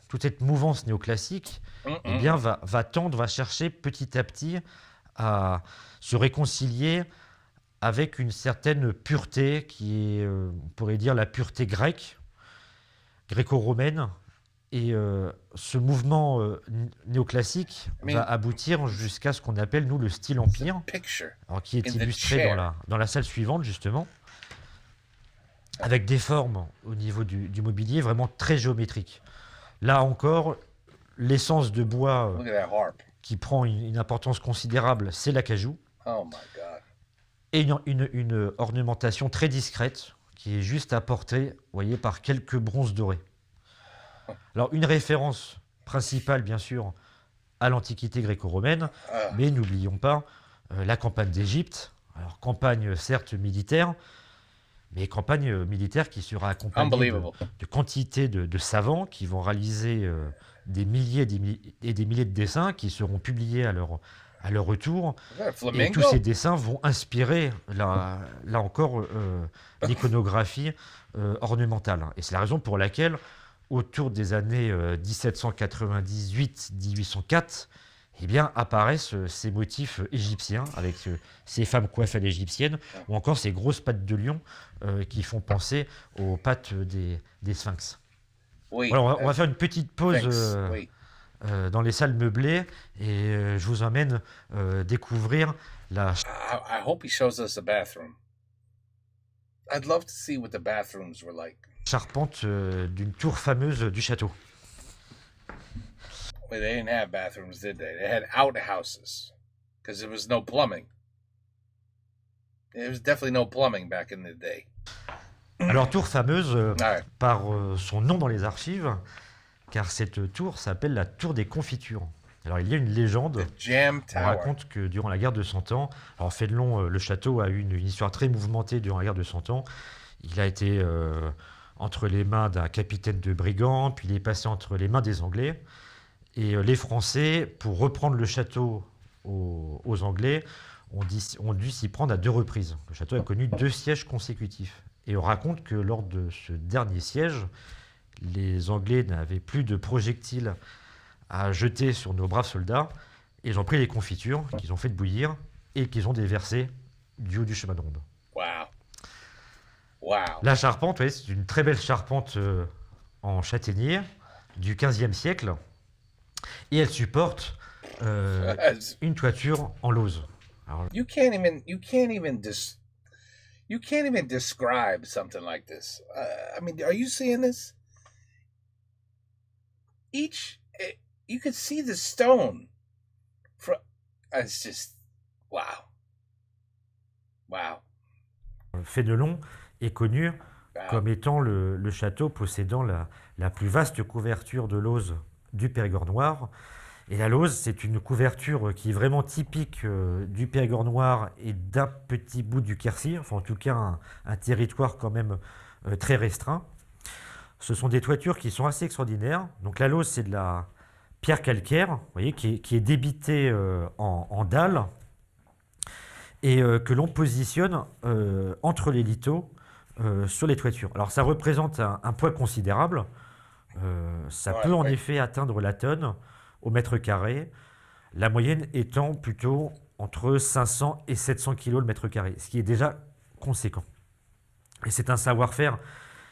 toute cette mouvance néoclassique, eh bien, va tendre, va chercher petit à petit à se réconcilier avec une certaine pureté qui est, on pourrait dire, la pureté grecque, gréco-romaine. Et ce mouvement néoclassique va aboutir jusqu'à ce qu'on appelle, nous, le style empire, Picture. alors, qui est in the illustré chair. dans la salle suivante, justement, avec des formes au niveau du mobilier vraiment très géométriques. Là encore, l'essence de bois Look at that harp. qui prend une importance considérable, c'est l'acajou, Oh my God. et une ornementation très discrète qui est juste apportée, vous voyez, par quelques bronzes dorés. Alors, une référence principale, bien sûr, à l'Antiquité gréco-romaine, mais n'oublions pas la campagne d'Égypte. Alors, campagne certes militaire, mais campagne militaire qui sera accompagnée Unbelievable. de quantité de savants qui vont réaliser des milliers et des milliers de dessins qui seront publiés à leur retour. Is that a Et flamingo? tous ces dessins vont inspirer, là encore, l'iconographie ornementale. Et c'est la raison pour laquelle, autour des années 1798-1804, eh bien, apparaissent ces motifs égyptiens, avec ces femmes coiffées à l'égyptienne, ou encore ces grosses pattes de lion qui font penser aux pattes des sphinx. Oui. Alors, on va faire une petite pause Thanks. Oui. dans les salles meublées, et je vous emmène découvrir la I hope he shows us a bathroom. I'd love to see what the bathrooms were like. charpente d'une tour fameuse du château. Well, they didn't have bathrooms, did they? They had outhouses because there was no plumbing. There was definitely no plumbing back in the day. Alors, tour fameuse Ouais. par son nom dans les archives, car cette tour s'appelle la tour des confitures. Alors, il y a une légende. The Jam On Tower. raconte que durant la guerre de Cent Ans, alors Fénelon, le château a eu une histoire très mouvementée durant la guerre de Cent Ans. Il a été entre les mains d'un capitaine de brigands, puis il est passé entre les mains des Anglais. Et les Français, pour reprendre le château aux Anglais, ont dû s'y prendre à 2 reprises. Le château a connu 2 sièges consécutifs. Et on raconte que lors de ce dernier siège, les Anglais n'avaient plus de projectiles à jeter sur nos braves soldats. Et ils ont pris les confitures qu'ils ont fait bouillir et qu'ils ont déversées du haut du chemin de ronde. Wow. Wow. La charpente, ouais, c'est une très belle charpente en châtaignier du XVe siècle. Et elle supporte une toiture en lauze. Alors, You can't even describe something like this. I mean, are you seeing this? You could see the stone. It's just wow. Wow. Fénelon est connu Wow. comme étant le château possédant la plus vaste couverture de lauze du Périgord noir. Et la lauze, c'est une couverture qui est vraiment typique du Périgord noir et d'un petit bout du Quercy, enfin en tout cas un territoire quand même très restreint. Ce sont des toitures qui sont assez extraordinaires. Donc la lauze, c'est de la pierre calcaire, vous voyez, qui est débité en dalles et que l'on positionne entre les lithos sur les toitures. Alors ça représente un poids considérable. Ça Ouais, peut en ouais. effet atteindre la tonne au mètre carré, la moyenne étant plutôt entre 500 et 700 kilos le mètre carré, ce qui est déjà conséquent. Et c'est un savoir-faire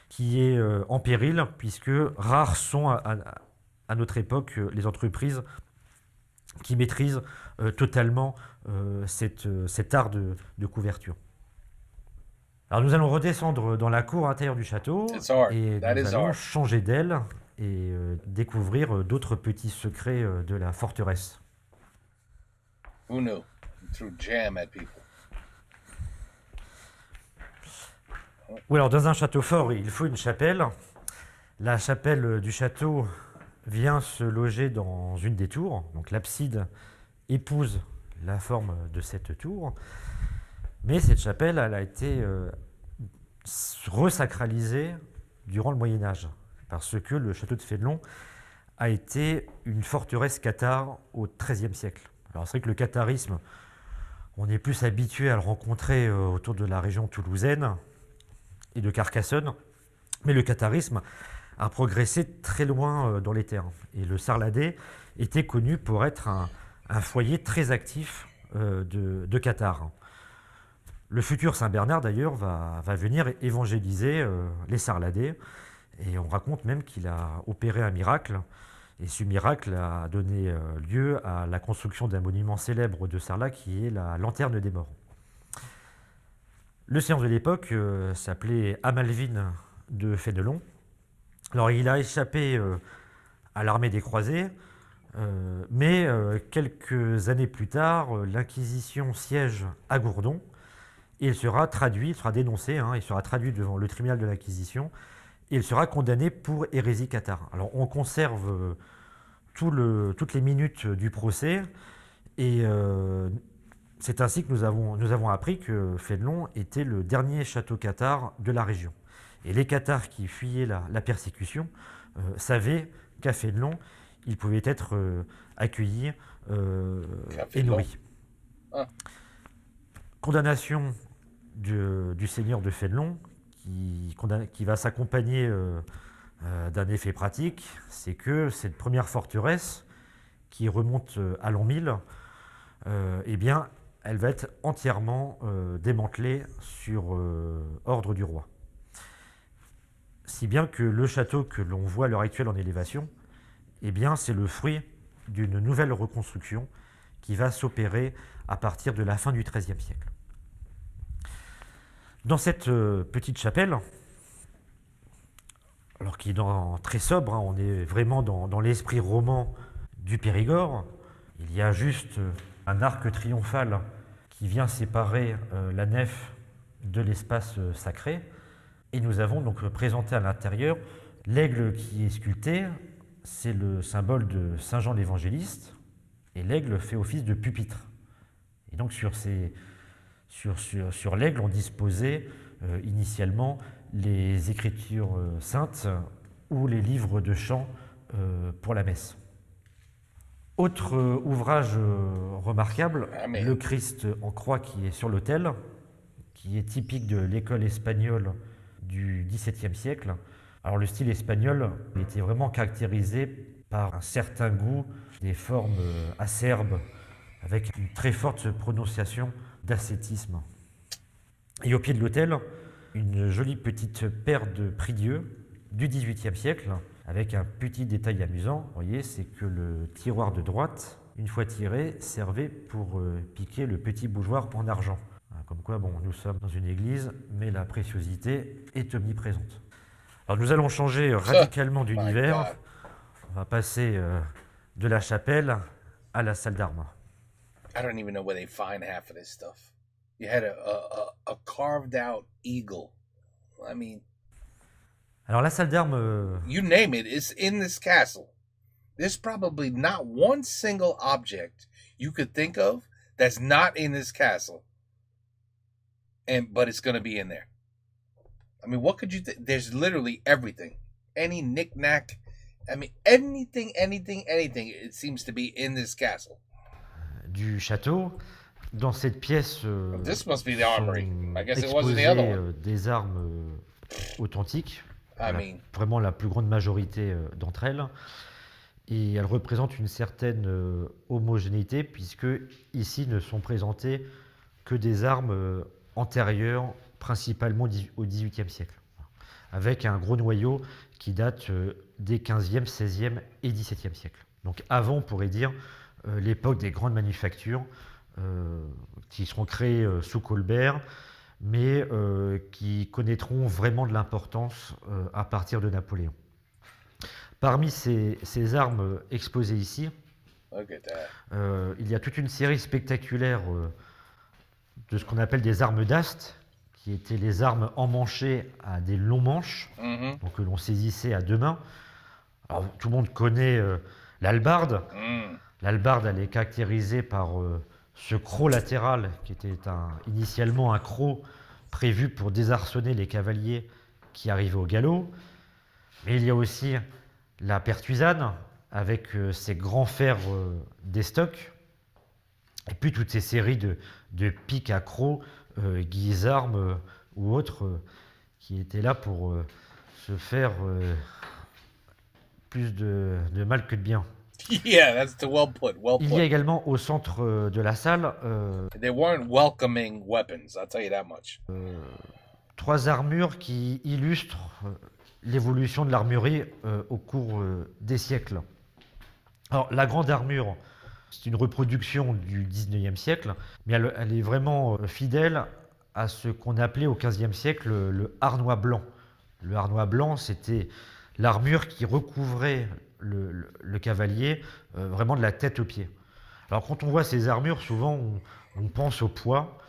qui est en péril, puisque rares sont à notre époque les entreprises qui maîtrisent totalement cet art de couverture. Alors nous allons redescendre dans la cour intérieure du château It's hard. et That nous is allons hard. changer d'aile et découvrir d'autres petits secrets de la forteresse. Who knew? Threw jam at people. Oui, alors dans un château fort, il faut une chapelle. La chapelle du château vient se loger dans une des tours, donc l'abside épouse la forme de cette tour. Mais cette chapelle, elle a été resacralisée durant le Moyen Âge, parce que le château de Fénelon a été une forteresse cathare au XIIIe siècle. Alors c'est vrai que le catharisme, on est plus habitué à le rencontrer autour de la région toulousaine et de Carcassonne, mais le catharisme a progressé très loin dans les terres. Et le Sarladais était connu pour être un foyer très actif de cathares. Le futur Saint-Bernard, d'ailleurs, va venir évangéliser les Sarladais. Et on raconte même qu'il a opéré un miracle. Et ce miracle a donné lieu à la construction d'un monument célèbre de Sarlat qui est la Lanterne des Morts. Le seigneur de l'époque s'appelait Amalvin de Fénelon. Alors il a échappé à l'armée des croisés, mais quelques années plus tard, l'Inquisition siège à Gourdon et il sera traduit, il sera dénoncé, il sera traduit devant le tribunal de l'Inquisition et il sera condamné pour hérésie cathare. Alors on conserve toutes les minutes du procès et c'est ainsi que nous avons appris que Fénelon était le dernier château cathare de la région. Et les cathares qui fuyaient la persécution savaient qu'à Fénelon, ils pouvaient être accueillis et nourris. Ah. Condamnation du seigneur de Fénelon, qui va s'accompagner d'un effet pratique, c'est que cette première forteresse, qui remonte à l'an 1000, eh bien, elle va être entièrement démantelée sur ordre du roi. Si bien que le château que l'on voit à l'heure actuelle en élévation, eh bien, c'est le fruit d'une nouvelle reconstruction qui va s'opérer à partir de la fin du XIIIe siècle. Dans cette petite chapelle, alors qui est très sobre, on est vraiment dans l'esprit roman du Périgord, il y a juste un arc triomphal qui vient séparer la nef de l'espace sacré. Et nous avons donc présenté à l'intérieur l'aigle qui est sculpté, c'est le symbole de Saint Jean l'Évangéliste, et l'aigle fait office de pupitre. Et donc sur l'aigle, on disposait initialement les écritures saintes ou les livres de chant pour la messe. Autre ouvrage remarquable, le Christ en croix qui est sur l'autel, qui est typique de l'école espagnole du XVIIe siècle. Alors le style espagnol était vraiment caractérisé par un certain goût, des formes acerbes, avec une très forte prononciation d'ascétisme. Et au pied de l'autel, une jolie petite paire de prie-dieu du XVIIIe siècle, avec un petit détail amusant, vous voyez, c'est que le tiroir de droite, une fois tiré, servait pour piquer le petit bougeoir en argent. Comme quoi, bon, nous sommes dans une église, mais la préciosité est omniprésente. Alors nous allons changer radicalement d'univers. On va passer de la chapelle à la salle d'armes. I don't even know where they find half of this stuff. You had a carved out eagle. I mean, alors la salle d'armes, you name it, it's in this castle. There's probably not one single object you could think of that's not in this castle. But it's going to be in there. I mean, what could you think? There's literally everything. Any knick-knack, I mean, anything, it seems to be in this castle. Du château. Dans cette pièce This must be the armory. sont I guess it wasn't the other exposées one. des armes authentiques, I mean, vraiment la plus grande majorité d'entre elles, et elles représentent une certaine homogénéité, puisque ici ne sont présentées que des armes antérieures, principalement au XVIIIe siècle, avec un gros noyau qui date des XVe, XVIe et XVIIe siècles. Donc avant, on pourrait dire, l'époque des grandes manufactures, qui seront créées sous Colbert, mais qui connaîtront vraiment de l'importance à partir de Napoléon. Parmi ces armes exposées ici, look at that. il y a toute une série spectaculaire de ce qu'on appelle des armes d'ast, qui étaient les armes emmanchées à des longs manches, Mm-hmm. donc que l'on saisissait à deux mains. Alors, tout le monde connaît l'hallebarde. Mm. L'hallebarde, elle est caractérisée par ce croc latéral, qui était initialement un croc prévu pour désarçonner les cavaliers qui arrivaient au galop. Mais il y a aussi la pertuisane, avec ces grands fers d'estoc, et puis toutes ces séries de piques à croc, guisarmes ou autres, qui étaient là pour se faire plus de mal que de bien. Yeah, that's well put. Well Il y a put. également au centre de la salle They weren't welcoming weapons, I'll tell you that much. 3 armures qui illustrent l'évolution de l'armurerie au cours des siècles. Alors, la grande armure, c'est une reproduction du 19e siècle, mais elle est vraiment fidèle à ce qu'on appelait au 15e siècle le harnois blanc. Le harnois blanc, c'était l'armure qui recouvrait le cavalier vraiment de la tête aux pieds. Alors, quand on voit ces armures, souvent on pense au poids.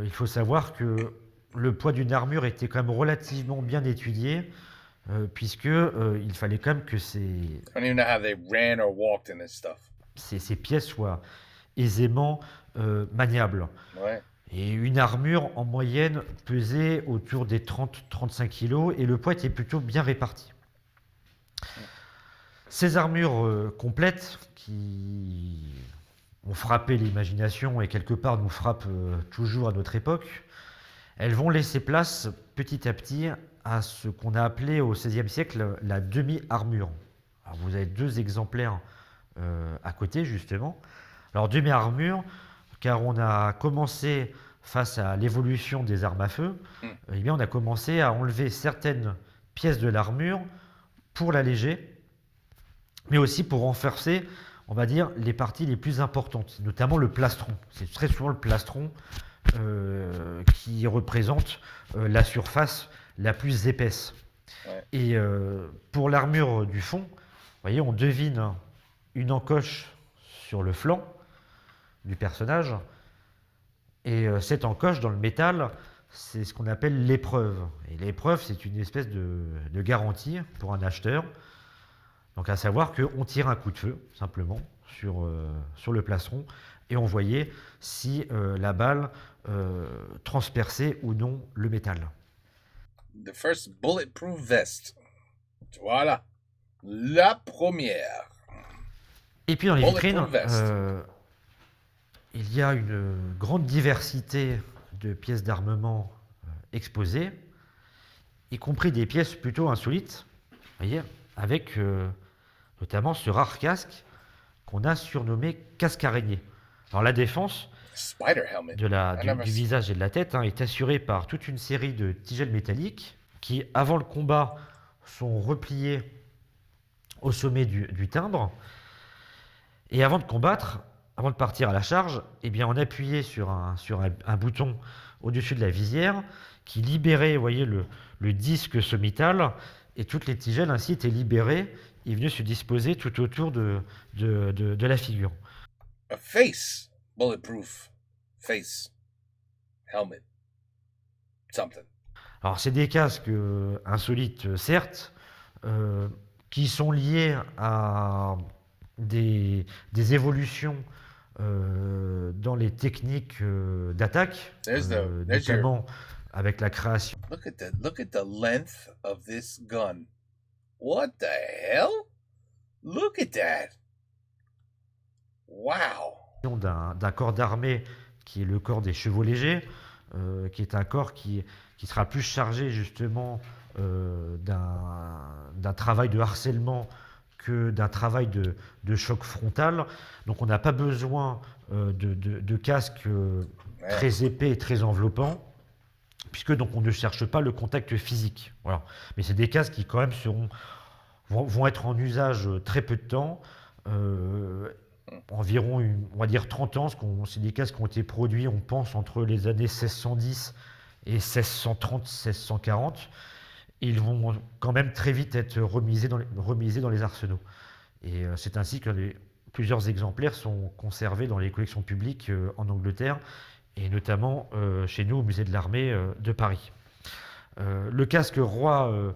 Il faut savoir que le poids d'une armure était quand même relativement bien étudié, puisque il fallait quand même que I don't even know how they ran or walked in this stuff. ces pièces soient aisément maniables. Ouais. Et une armure, en moyenne, pesait autour des 30-35 kg, et le poids était plutôt bien réparti. Ces armures complètes, qui ont frappé l'imagination et quelque part nous frappent toujours à notre époque, elles vont laisser place petit à petit à ce qu'on a appelé au XVIe siècle la demi-armure. Alors, vous avez 2 exemplaires à côté, justement. Alors, demi-armure, car on a commencé, face à l'évolution des armes à feu, eh bien, on a commencé à enlever certaines pièces de l'armure pour l'alléger, mais aussi pour renforcer, on va dire, les parties les plus importantes, notamment le plastron. C'est très souvent le plastron qui représente la surface la plus épaisse. Ouais. Et pour l'armure du fond, vous voyez, on devine une encoche sur le flanc du personnage, et cette encoche dans le métal, c'est ce qu'on appelle l'épreuve. Et l'épreuve, c'est une espèce de garantie pour un acheteur. Donc à savoir qu'on tire un coup de feu, simplement, sur le plastron, et on voyait si la balle transperçait ou non le métal. The first bulletproof vest. Voilà. La première. Et puis dans les vitrines, Bulletproof vest. il y a une grande diversité de pièces d'armement exposées, y compris des pièces plutôt insolites, voyez, avec notamment ce rare casque qu'on a surnommé casque araignée. Alors la défense Spider helmet. du visage et de la tête est assurée par toute une série de tigelles métalliques qui, avant le combat, sont repliées au sommet du timbre. Et avant de combattre, avant de partir à la charge, eh bien, on appuyait sur un bouton au-dessus de la visière qui libérait, vous voyez, le disque sommital, et toutes les tigelles ainsi étaient libérées et venaient se disposer tout autour de la figure. A face bulletproof face helmet. Something. Alors, c'est des casques insolites, certes, qui sont liés à des évolutions dans les techniques d'attaque, notamment avec la création. Look at the length of this gun. What the hell? Look at that. Wow. D'un corps d'armée qui est le corps des chevaux légers, qui est un corps qui sera plus chargé justement d'un travail de harcèlement que d'un travail de choc frontal. Donc on n'a pas besoin de casques très épais et très enveloppants, puisque donc on ne cherche pas le contact physique. Voilà. Mais c'est des casques qui quand même vont être en usage très peu de temps, environ, on va dire 30 ans. C'est des casques qui ont été produits, on pense, entre les années 1610 et 1630-1640. Ils vont quand même très vite être remisés dans les arsenaux. Et c'est ainsi que plusieurs exemplaires sont conservés dans les collections publiques en Angleterre, et notamment chez nous au musée de l'armée de Paris. Le casque roi,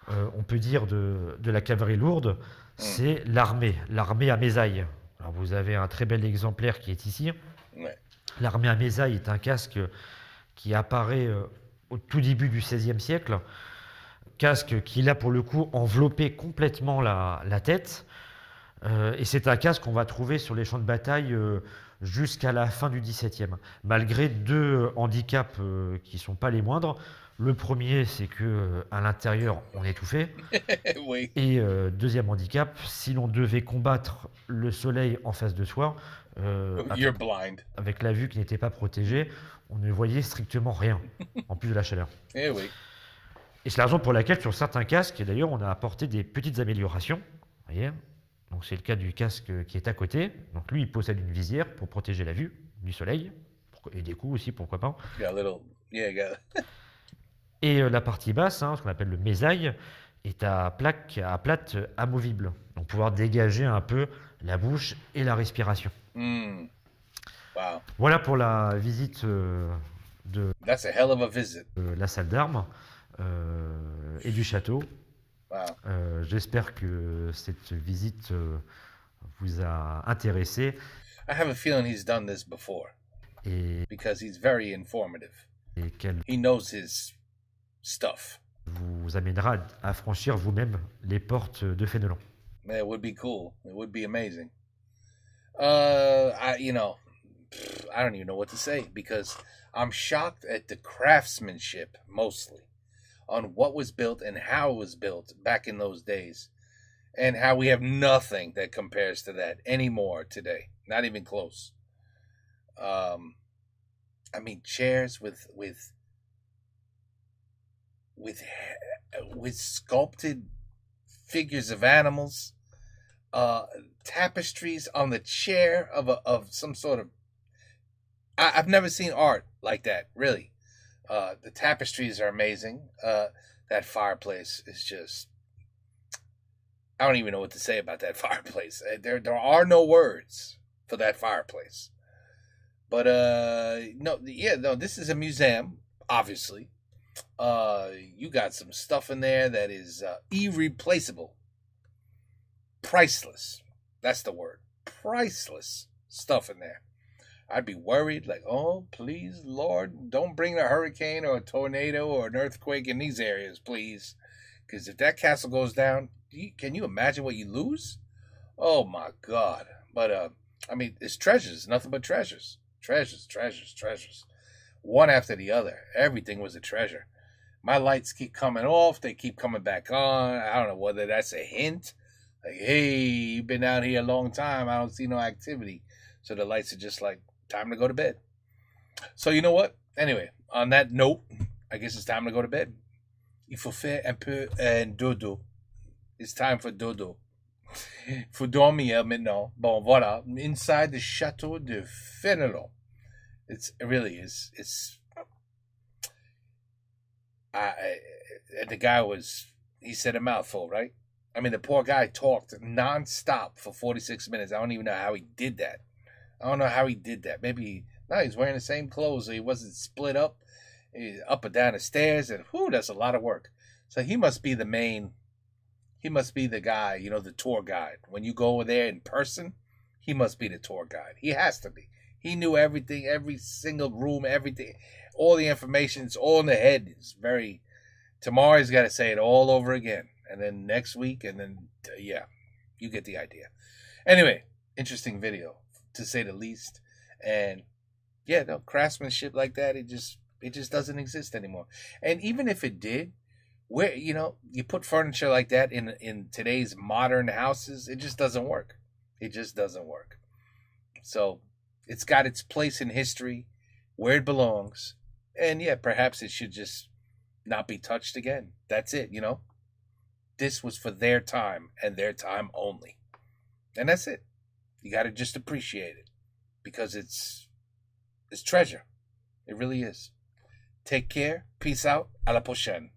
on peut dire, de la cavalerie lourde, c'est l'armée à mésaille. Alors vous avez un très bel exemplaire qui est ici. Ouais. L'armée à mésaille est un casque qui apparaît au tout début du XVIe siècle. Casque qui, là, pour le coup, enveloppait complètement la tête. Et c'est un casque qu'on va trouver sur les champs de bataille jusqu'à la fin du XVIIe, malgré deux handicaps qui ne sont pas les moindres. Le premier, c'est qu'à l'intérieur, on étouffait. Oui. Et deuxième handicap, si l'on devait combattre le soleil en face de soi, avec la vue qui n'était pas protégée, on ne voyait strictement rien, en plus de la chaleur. Eh oui. Et c'est la raison pour laquelle, sur certains casques, d'ailleurs, on a apporté des petites améliorations. Vous voyez ? Donc c'est le cas du casque qui est à côté. Donc lui, il possède une visière pour protéger la vue du soleil, et des coups aussi, pourquoi pas. Et la partie basse, ce qu'on appelle le mésaille, est à plate amovible. Donc pouvoir dégager un peu la bouche et la respiration. Wow. Voilà pour la visite de la salle d'armes et du château. Wow. J'espère que cette visite vous a intéressé. I have a feeling he's done this before. Because he's very informative. He knows his stuff. Vous amènera à franchir vous-même les portes de Fénelon. It would be cool. It would be amazing. I don't even know what to say, because I'm shocked at the craftsmanship mostly on what was built and how it was built back in those days, and how we have nothing that compares to that anymore today. Not even close. I mean, chairs with sculpted figures of animals, tapestries on the chair of some sort of. I've never seen art like that, really. The tapestries are amazing. That fireplace is just. I don't even know what to say about that fireplace. There are no words for that fireplace. But this is a museum, obviously. You got some stuff in there that is irreplaceable. Priceless. That's the word. Priceless stuff in there. I'd be worried, like, oh, please, Lord, don't bring a hurricane or a tornado or an earthquake in these areas, please. Because if that castle goes down, can you imagine what you lose? Oh, my God. But, I mean, it's treasures, nothing but treasures. Treasures, treasures, treasures. One after the other. Everything was a treasure. My lights keep coming off. They keep coming back on. I don't know whether that's a hint. Like, hey, you've been out here a long time. I don't see no activity. So the lights are just like, time to go to bed. So you know what? Anyway, on that note, I guess it's time to go to bed. Il faut faire un peu un dodo. It's time for dodo. Il faut dormir maintenant. Bon, voilà. Inside the Château de Fénelon. It really is. The guy he said a mouthful, right? I mean, the poor guy talked nonstop for 46 minutes. I don't even know how he did that. Maybe he's wearing the same clothes, so he wasn't split up. He's up and down the stairs, and that's a lot of work. So he must be the guy, the tour guide. When you go over there in person, he must be the tour guide. He has to be. He knew everything, every single room, everything, all the information. It's all in the head. It's tomorrow he's got to say it all over again. And then next week, and then, yeah. you get the idea. Anyway, interesting video, to say the least. And yeah, no, craftsmanship like that, it just doesn't exist anymore. And even if it did, where, you know, you put furniture like that in today's modern houses, it just doesn't work. It just doesn't work. So it's got its place in history where it belongs. And yeah, perhaps it should just not be touched again. That's it, you know. This was for their time and their time only. And that's it. You got to just appreciate it, because it's treasure. It really is. Take care. Peace out. A la prochaine.